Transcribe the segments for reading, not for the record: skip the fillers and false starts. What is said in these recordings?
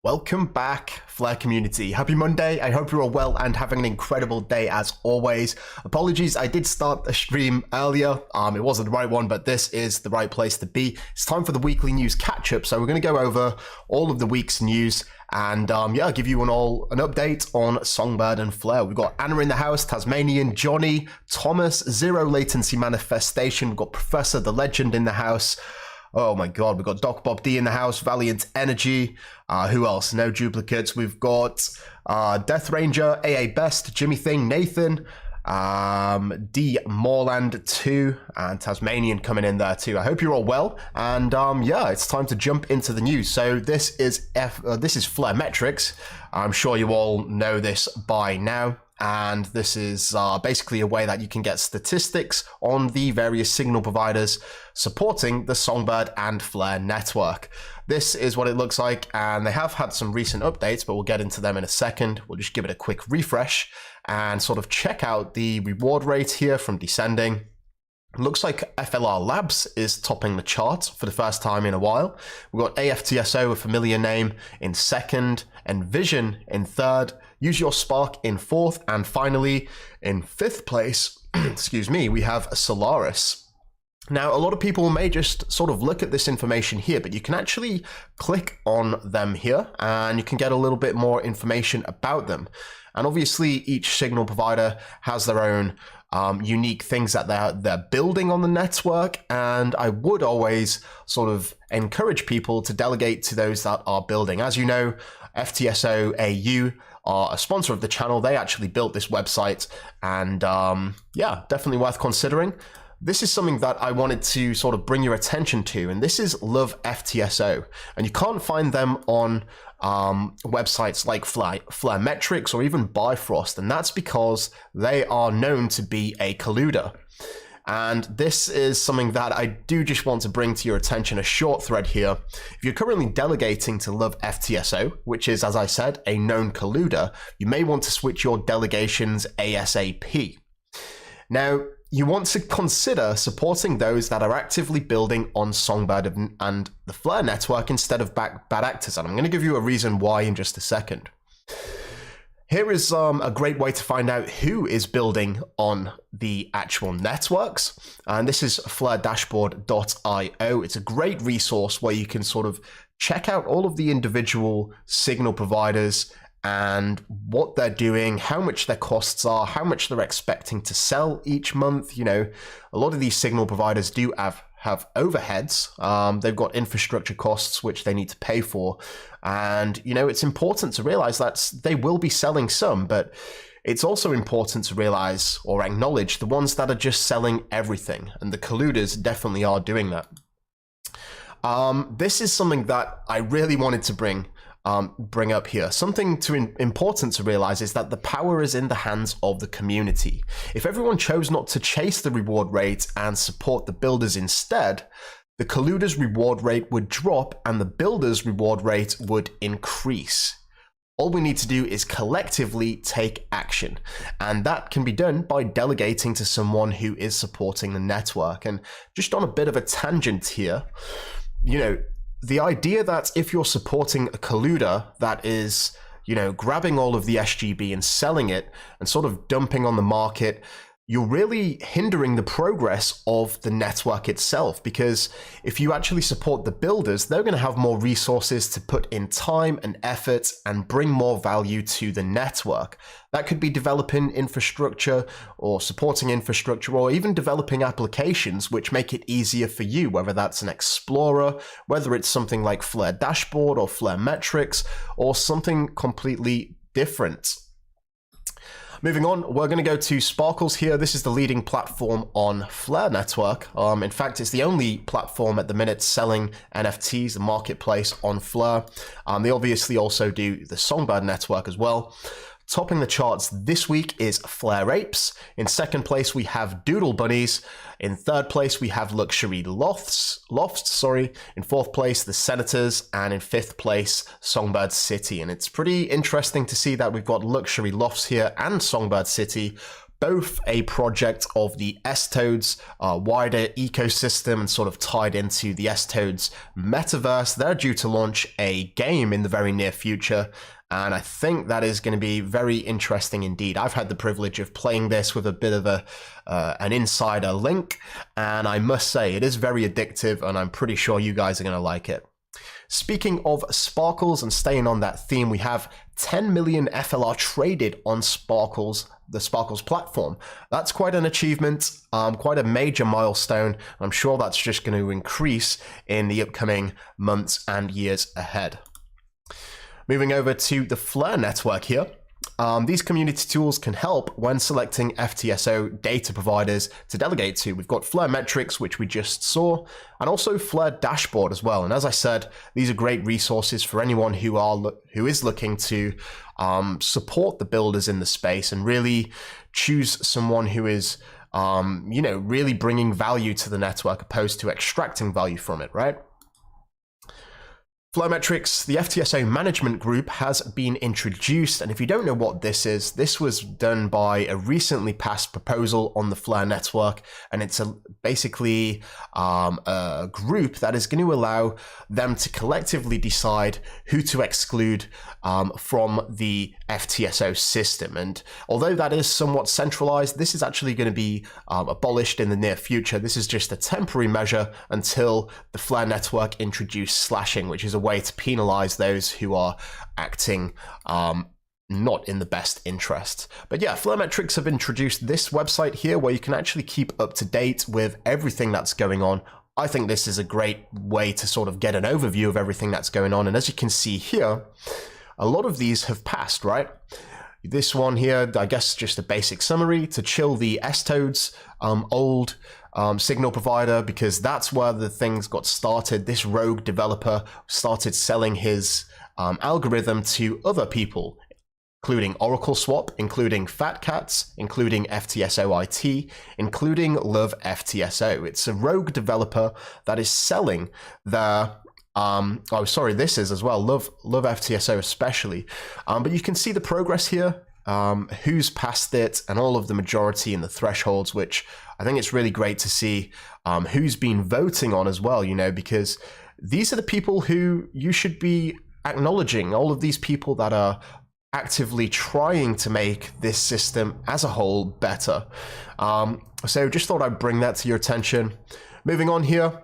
Welcome back, Flare community. Happy Monday. I hope you're all well and having an incredible day as always. Apologies, I did start the stream earlier. It wasn't the right one, but this is the right place to be. It's time for the weekly news catch-up. So we're going to go over all of the week's news and yeah, give you an update on Songbird and Flare. We've got Anna in the house, Tasmanian, Johnny, Thomas, Zero Latency Manifestation. We've got Professor the Legend in the house. Oh my God, we've got Doc Bob D in the house, Valiant Energy. Who else? No duplicates. We've got Death Ranger, AA Best, Jimmy Thing, Nathan, D Moreland 2, and Tasmanian coming in there too. I hope you're all well. And yeah, it's time to jump into the news. So this is Flare Metrics. I'm sure you all know this by now. And this is basically a way that you can get statistics on the various signal providers supporting the Songbird and Flare network. This is what it looks like, and they have had some recent updates, but we'll get into them in a second. We'll just give it a quick refresh and sort of check out the reward rate here from descending. Looks like FLR Labs is topping the chart for the first time in a while. We've got AFTSO, a familiar name, in second, Envision in third, Use Your Spark in fourth, and finally in fifth place, excuse me, we have Solaris. Now, a lot of people may just sort of look at this information here, but you can actually click on them here and you can get a little bit more information about them. And obviously each signal provider has their own unique things that they're building on the network, and I would always sort of encourage people to delegate to those that are building. As you know, FTSO AU are a sponsor of the channel. They actually built this website, and yeah, definitely worth considering. This is something that I wanted to sort of bring your attention to, and this is Love FTSO, and you can't find them on websites like Flare Metrics or even Bifrost, and that's because they are known to be a colluder. And this is something that I do just want to bring to your attention, a short thread here. If you're currently delegating to Love FTSO, which is, as I said, a known colluder, you may want to switch your delegations ASAP. Now, you want to consider supporting those that are actively building on Songbird and the Flare network instead of bad actors. And I'm going to give you a reason why in just a second. Here is a great way to find out who is building on the actual networks. And this is flaredashboard.io. It's a great resource where you can sort of check out all of the individual signal providers and what they're doing, how much their costs are, how much they're expecting to sell each month. You know, a lot of these signal providers do have overheads. They've got infrastructure costs which they need to pay for. And, you know, it's important to realize that they will be selling some, but it's also important to realize or acknowledge the ones that are just selling everything. And the colluders definitely are doing that. This is something that I really wanted to bring up here. Something important to realize is that the power is in the hands of the community. If everyone chose not to chase the reward rate and support the builders instead, the colluders' reward rate would drop and the builders' reward rate would increase. All we need to do is collectively take action, and that can be done by delegating to someone who is supporting the network. And just on a bit of a tangent here, you know, the idea that if you're supporting a colluder that is, you know, grabbing all of the SGB and selling it and sort of dumping on the market, you're really hindering the progress of the network itself, because if you actually support the builders, they're going to have more resources to put in time and effort and bring more value to the network. That could be developing infrastructure or supporting infrastructure, or even developing applications which make it easier for you, whether that's an explorer, whether it's something like Flare Dashboard or Flare Metrics, or something completely different. Moving on, we're going to go to Sparkles here. This is the leading platform on Flare Network. In fact, it's the only platform at the minute selling NFTs, the marketplace on Flare. They obviously also do the Songbird network as well. Topping the charts this week is Flare Apes. In second place, we have Doodle Bunnies. In third place, we have Luxury Lofts. In fourth place, the Senators, and in fifth place, Songbird City. And it's pretty interesting to see that we've got Luxury Lofts here and Songbird City, both a project of the S-Toads wider ecosystem and sort of tied into the S-Toads metaverse. They're due to launch a game in the very near future, and I think that is going to be very interesting indeed. I've had the privilege of playing this with a bit of an insider link, and I must say it is very addictive, and I'm pretty sure you guys are going to like it. Speaking of Sparkles and staying on that theme, we have 10 million FLR traded on Sparkles, the Sparkles platform. That's quite an achievement, quite a major milestone. I'm sure that's just going to increase in the upcoming months and years ahead. Moving over to the Flare network here. These community tools can help when selecting FTSO data providers to delegate to. We've got Flare Metrics, which we just saw, and also Flare Dashboard as well. And as I said, these are great resources for anyone who is looking to support the builders in the space and really choose someone who is really bringing value to the network opposed to extracting value from it, right? Flare Metrics, the FTSO management group, has been introduced, and if you don't know what this is, this was done by a recently passed proposal on the Flare network, and it's basically a group that is going to allow them to collectively decide who to exclude from the FTSO system. And although that is somewhat centralized, this is actually going to be abolished in the near future. This is just a temporary measure until the Flare network introduce slashing, which is a way to penalize those who are acting not in the best interest. But yeah, Flare Metrics have introduced this website here where you can actually keep up to date with everything that's going on. I think this is a great way to sort of get an overview of everything that's going on. And as you can see here, a lot of these have passed, right? This one here, I guess just a basic summary to chill the S-Toads old signal provider, because that's where the things got started. This rogue developer started selling his algorithm to other people, including Oracle Swap, including Fat Cats, including FTSO IT, including Love FTSO. It's a rogue developer that is selling their this is as well, Love FTSO especially. But you can see the progress here, who's passed it, and all of the majority and the thresholds, which I think it's really great to see who's been voting on as well, because these are the people who you should be acknowledging, all of these people that are actively trying to make this system as a whole better. So just thought I'd bring that to your attention. Moving on here,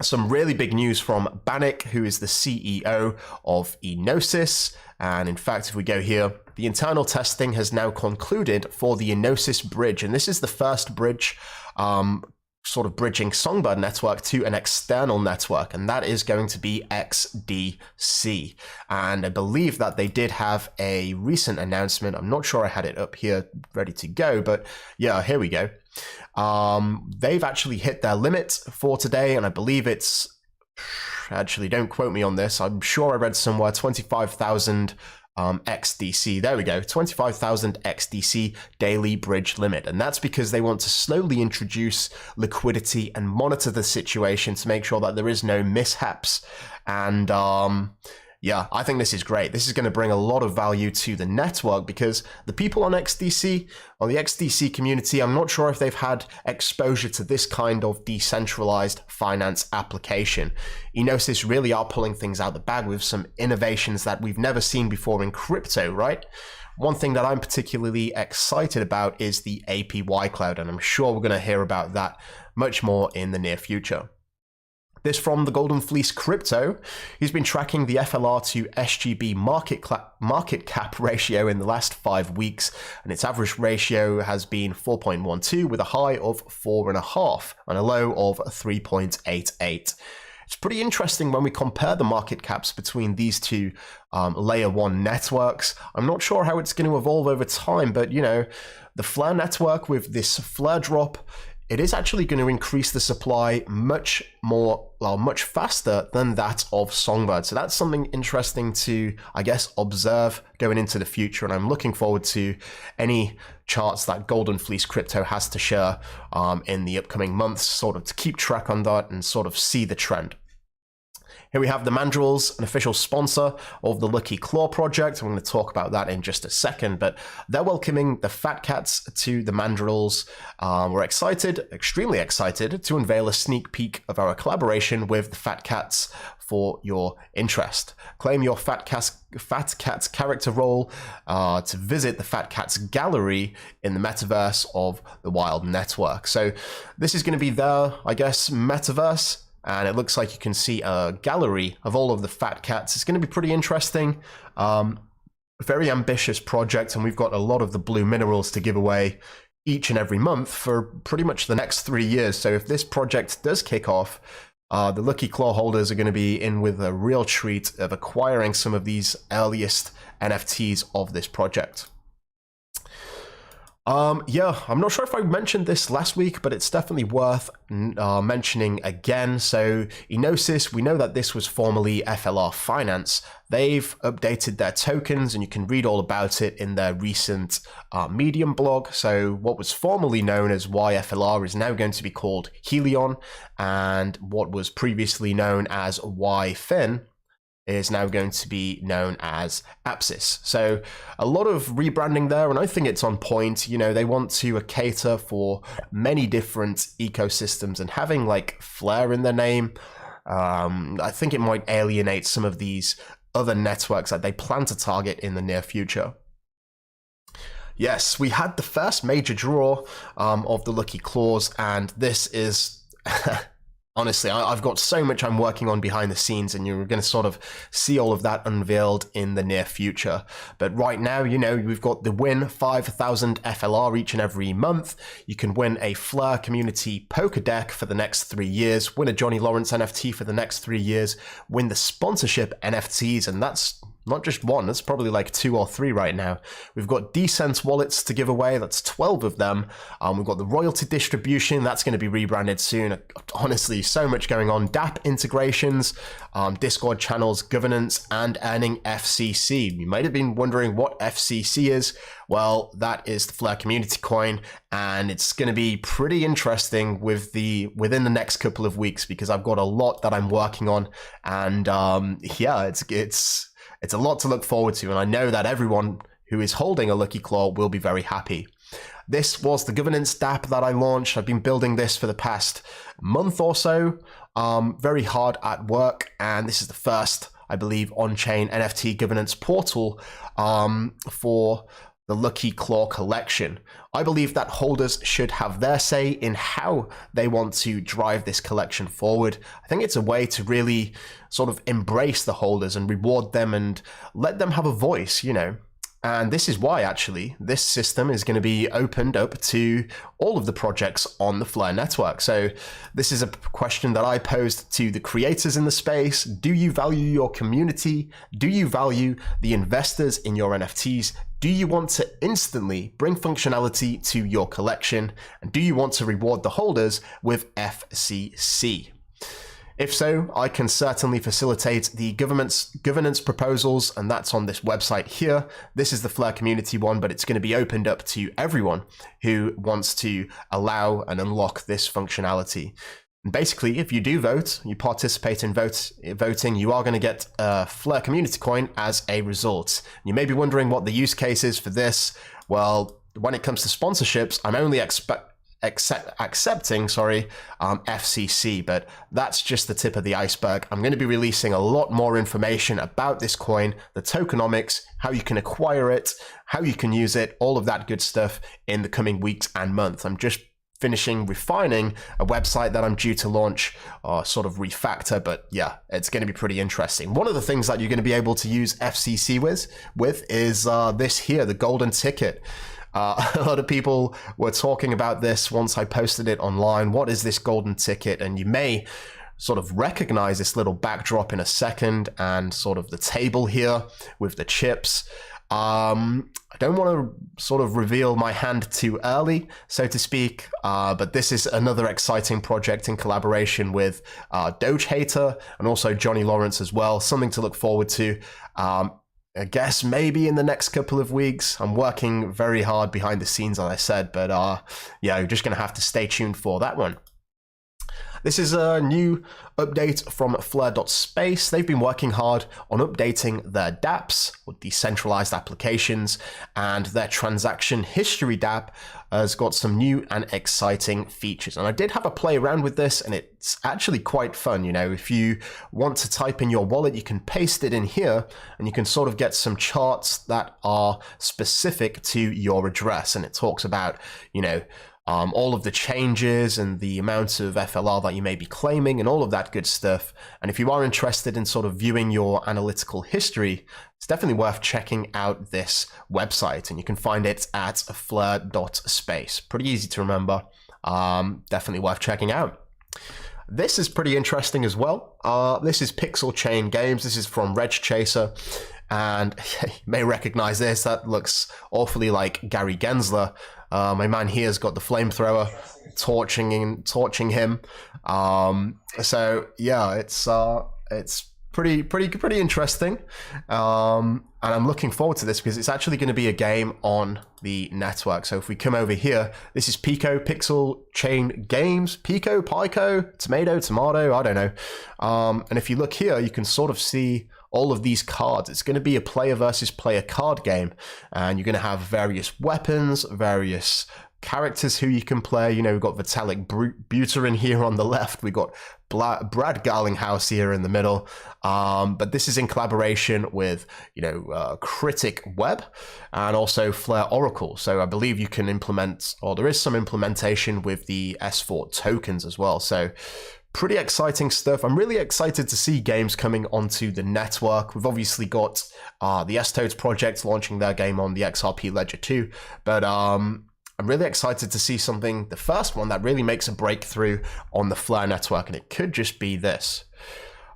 some really big news from Bannock, who is the CEO of Enosis. And in fact, if we go here, the internal testing has now concluded for the Enosis bridge. And this is the first bridge sort of bridging Songbird network to an external network, and that is going to be XDC. And I believe that they did have a recent announcement. I'm not sure I had it up here ready to go, but yeah, here we go. They've actually hit their limit for today, and I believe it's, actually don't quote me on this, I'm sure I read somewhere 25,000 XDC. There we go, 25,000 XDC daily bridge limit. And that's because they want to slowly introduce liquidity and monitor the situation to make sure that there is no mishaps. And Yeah, I think this is great. This is going to bring a lot of value to the network because the people on XDC, on the XDC community, I'm not sure if they've had exposure to this kind of decentralized finance application. Enosis really are pulling things out the bag with some innovations that we've never seen before in crypto, right? One thing that I'm particularly excited about is the APY cloud, and I'm sure we're going to hear about that much more in the near future. This from the Golden Fleece Crypto. He's been tracking the FLR to SGB market cap ratio in the last 5 weeks, and its average ratio has been 4.12 with a high of 4.5 and a low of 3.88. It's pretty interesting when we compare the market caps between these two layer 1 networks. I'm not sure how it's going to evolve over time, but you know, the Flare network with this Flare drop, it is actually going to increase the supply much faster than that of Songbird. So that's something interesting to, I guess, observe going into the future. And I'm looking forward to any charts that Golden Fleece Crypto has to share in the upcoming months, sort of to keep track on that and sort of see the trend. Here we have the Mandrills, an official sponsor of the Lucky Claw project. I'm going to talk about that in just a second, but they're welcoming the Fat Cats to the Mandrills. We're excited, extremely excited, to unveil a sneak peek of our collaboration with the Fat Cats for your interest. Claim your Fat Cats character role to visit the Fat Cats gallery in the metaverse of the Wild Network. So this is going to be their, I guess, metaverse. And it looks like you can see a gallery of all of the Fat Cats. It's going to be pretty interesting. Very ambitious project, and we've got a lot of the blue minerals to give away each and every month for pretty much the next 3 years. So if this project does kick off, the Lucky Claw holders are going to be in with a real treat of acquiring some of these earliest NFTs of this project. Yeah, I'm not sure if I mentioned this last week, but it's definitely worth mentioning again. So Enosis, we know that this was formerly FLR Finance. They've updated their tokens, and you can read all about it in their recent Medium blog. So what was formerly known as YFLR is now going to be called Helion, and what was previously known as YFin is now going to be known as Apsis. So a lot of rebranding there, and I think it's on point. You know, they want to cater for many different ecosystems, and having like Flare in their name, I think it might alienate some of these other networks that they plan to target in the near future. Yes, we had the first major draw of the Lucky Claws, and this is honestly, I've got so much I'm working on behind the scenes, and you're going to sort of see all of that unveiled in the near future. But right now, you know, we've got the win 5,000 FLR each and every month. You can win a Flare Community Poker Deck for the next 3 years, win a Johnny Lawrence NFT for the next 3 years, win the sponsorship NFTs, and that's not just one, that's probably like 2 or 3 right now. We've got Decent wallets to give away, that's 12 of them. We've got the royalty distribution, that's going to be rebranded soon. Honestly, so much going on. Dapp integrations, Discord channels, governance, and earning FCC. You might have been wondering what FCC is. Well, that is the Flare Community Coin, and it's going to be pretty interesting within the next couple of weeks, because I've got a lot that I'm working on, and yeah, it's a lot to look forward to, and I know that everyone who is holding a Lucky Claw will be very happy. This was the governance Dapp that I launched. I've been building this for the past month or so, very hard at work, and this is the first, I believe, on-chain NFT governance portal for the Lucky Claw collection. I believe that holders should have their say in how they want to drive this collection forward. I think it's a way to really sort of embrace the holders and reward them and let them have a voice, you know. And this is why, actually, this system is going to be opened up to all of the projects on the Flare network. So this is a question that I posed to the creators in the space. Do you value your community? Do you value the investors in your NFTs? Do you want to instantly bring functionality to your collection? And do you want to reward the holders with FCC? If so, I can certainly facilitate the governance proposals, and that's on this website here. This is the Flare community one, but it's going to be opened up to everyone who wants to allow and unlock this functionality. And basically, if you do vote, you participate in voting, you are going to get a Flare community coin as a result. You may be wondering what the use case is for this. Well, when it comes to sponsorships, I'm only accepting FCC, but that's just the tip of the iceberg. I'm going to be releasing a lot more information about this coin, the tokenomics, how you can acquire it, how you can use it, all of that good stuff in the coming weeks and months. I'm just finishing refining a website that I'm due to launch or sort of refactor, but yeah, it's going to be pretty interesting. One of the things that you're going to be able to use FCC with is this here, the golden ticket. A lot of people were talking about this once I posted it online. What is this golden ticket? And you may sort of recognize this little backdrop in a second, and sort of the table here with the chips. I don't want to sort of reveal my hand too early, so to speak, but this is another exciting project in collaboration with Doge Hater and also Johnny Lawrence as well. Something to look forward to. I guess maybe in the next couple of weeks. I'm working very hard behind the scenes, as I said, but yeah, you're just going to have to stay tuned for that one. This is a new update from Flare.space. They've been working hard on updating their dApps, or decentralized applications, and their transaction history Dapp has got some new and exciting features. And I did have a play around with this, and it's actually quite fun. You know, if you want to type in your wallet, you can paste it in here, and you can sort of get some charts that are specific to your address. And it talks about, you know, all of the changes and the amount of FLR that you may be claiming and all of that good stuff. And if you are interested in sort of viewing your analytical history, it's definitely worth checking out this website, and you can find it at flare.space. Pretty easy to remember. Definitely worth checking out. This is pretty interesting as well. This is Pixel Chain Games. This is from Reg Chaser. And you may recognize this. That looks awfully like Gary Gensler. My man here has got the flamethrower torching him. So yeah, it's pretty interesting. And I'm looking forward to this because it's actually going to be a game on the network. So if we come over here, this is Pico, Pixel Chain Games, Pico, Tomato, I don't know. And if you look here, you can sort of see all of these cards. It's going to be a player versus player card game, and you're going to have various weapons, various characters who you can play. You know, we've got Vitalik Buterin here on the left. We've got Brad Garlinghouse here in the middle. But this is in collaboration with, you know, Critic Web and also Flare Oracle. So I believe you can implement, or there is some implementation with the S4 tokens as well. So pretty exciting stuff. I'm really excited to see games coming onto the network. We've obviously got the S-Toads project launching their game on the XRP Ledger too, but I'm really excited to see something, the first one that really makes a breakthrough on the Flare network, and it could just be this.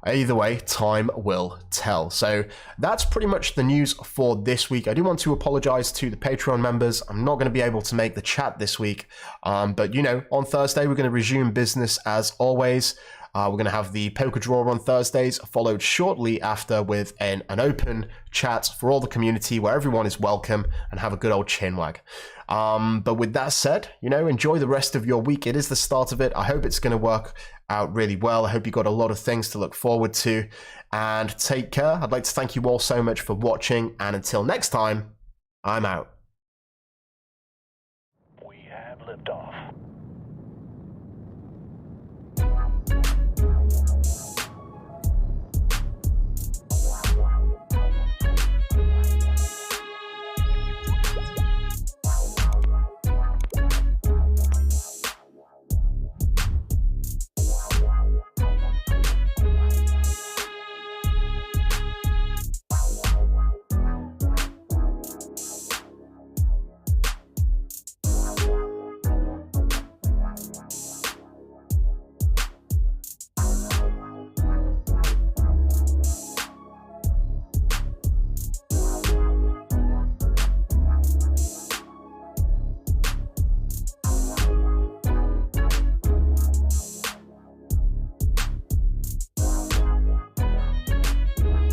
Either way, time will tell. So that's pretty much the news for this week. I do want to apologize to the Patreon members. I'm not going to be able to make the chat this week. But, you know, on Thursday, we're going to resume business as always. We're going to have the poker draw on Thursdays, followed shortly after with an open chat for all the community where everyone is welcome, and have a good old chinwag. But with that said, you know, enjoy the rest of your week. It is the start of it. I hope it's going to work out really well. I hope you got a lot of things to look forward to, and take care. I'd like to thank you all so much for watching, and until next time, I'm out.